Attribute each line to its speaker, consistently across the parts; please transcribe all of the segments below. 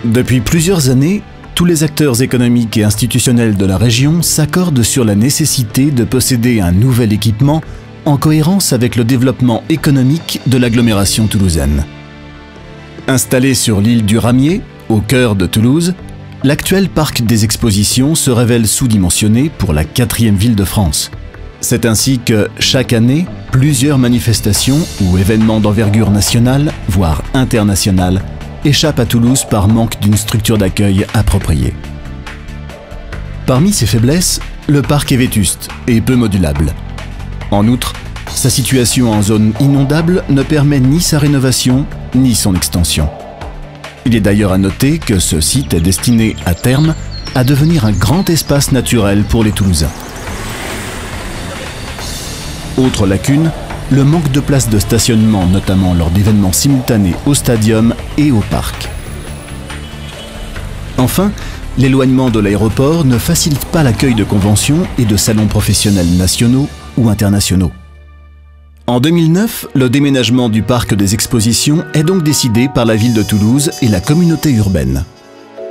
Speaker 1: Depuis plusieurs années, tous les acteurs économiques et institutionnels de la région s'accordent sur la nécessité de posséder un nouvel équipement en cohérence avec le développement économique de l'agglomération toulousaine. Installé sur l'île du Ramier, au cœur de Toulouse, l'actuel parc des expositions se révèle sous-dimensionné pour la 4e ville de France. C'est ainsi que, chaque année, plusieurs manifestations ou événements d'envergure nationale, voire internationale, échappent à Toulouse par manque d'une structure d'accueil appropriée. Parmi ses faiblesses, le parc est vétuste et peu modulable. En outre, sa situation en zone inondable ne permet ni sa rénovation, ni son extension. Il est d'ailleurs à noter que ce site est destiné, à terme, à devenir un grand espace naturel pour les Toulousains. Autre lacune, le manque de places de stationnement, notamment lors d'événements simultanés au stadium et au parc. Enfin, l'éloignement de l'aéroport ne facilite pas l'accueil de conventions et de salons professionnels nationaux ou internationaux. En 2009, le déménagement du parc des expositions est donc décidé par la ville de Toulouse et la communauté urbaine.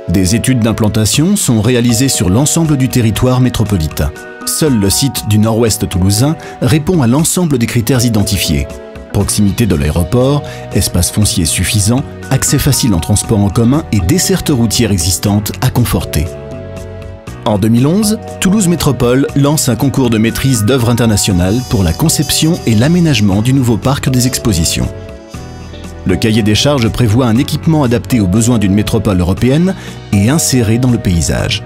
Speaker 1: Des études d'implantation sont réalisées sur l'ensemble du territoire métropolitain. Seul le site du nord-ouest toulousain répond à l'ensemble des critères identifiés. Proximité de l'aéroport, espace foncier suffisant, accès facile en transport en commun et desserte routière existante à conforter. En 2011, Toulouse Métropole lance un concours de maîtrise d'œuvres internationales pour la conception et l'aménagement du nouveau parc des expositions. Le cahier des charges prévoit un équipement adapté aux besoins d'une métropole européenne et inséré dans le paysage.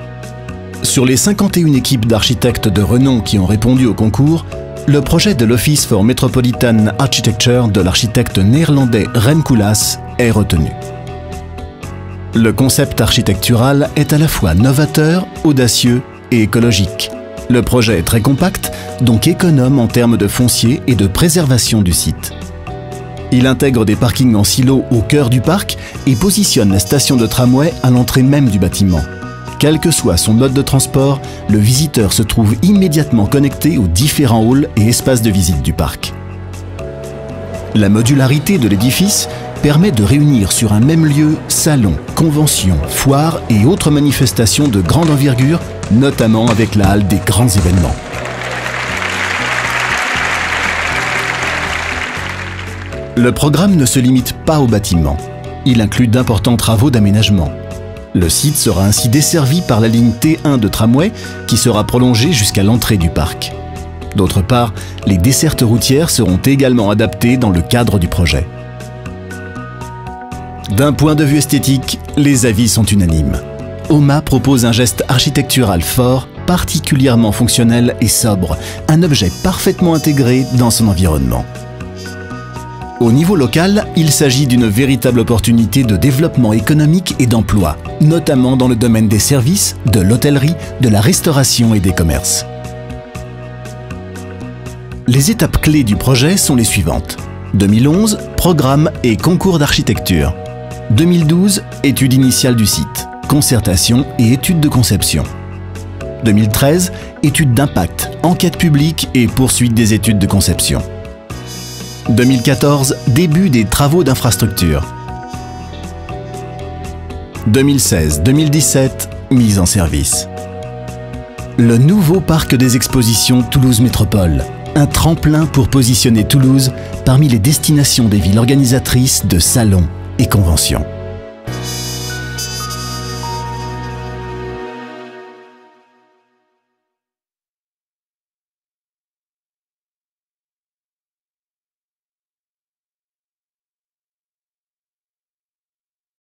Speaker 1: Sur les 51 équipes d'architectes de renom qui ont répondu au concours, le projet de l'Office for Metropolitan Architecture de l'architecte néerlandais Rem Koolhaas est retenu. Le concept architectural est à la fois novateur, audacieux et écologique. Le projet est très compact, donc économe en termes de foncier et de préservation du site. Il intègre des parkings en silo au cœur du parc et positionne la station de tramway à l'entrée même du bâtiment. Quel que soit son mode de transport, le visiteur se trouve immédiatement connecté aux différents halls et espaces de visite du parc. La modularité de l'édifice permet de réunir sur un même lieu salons, conventions, foires et autres manifestations de grande envergure, notamment avec la halle des grands événements. Le programme ne se limite pas au bâtiment. Il inclut d'importants travaux d'aménagement. Le site sera ainsi desservi par la ligne T1 de tramway qui sera prolongée jusqu'à l'entrée du parc. D'autre part, les dessertes routières seront également adaptées dans le cadre du projet. D'un point de vue esthétique, les avis sont unanimes. OMA propose un geste architectural fort, particulièrement fonctionnel et sobre, un objet parfaitement intégré dans son environnement. Au niveau local, il s'agit d'une véritable opportunité de développement économique et d'emploi, notamment dans le domaine des services, de l'hôtellerie, de la restauration et des commerces. Les étapes clés du projet sont les suivantes. 2011, programme et concours d'architecture. 2012, étude initiale du site, concertation et étude de conception. 2013, étude d'impact, enquête publique et poursuite des études de conception. 2014, début des travaux d'infrastructure. 2016-2017, mise en service. Le nouveau parc des expositions Toulouse Métropole, un tremplin pour positionner Toulouse parmi les destinations des villes organisatrices de salons et conventions.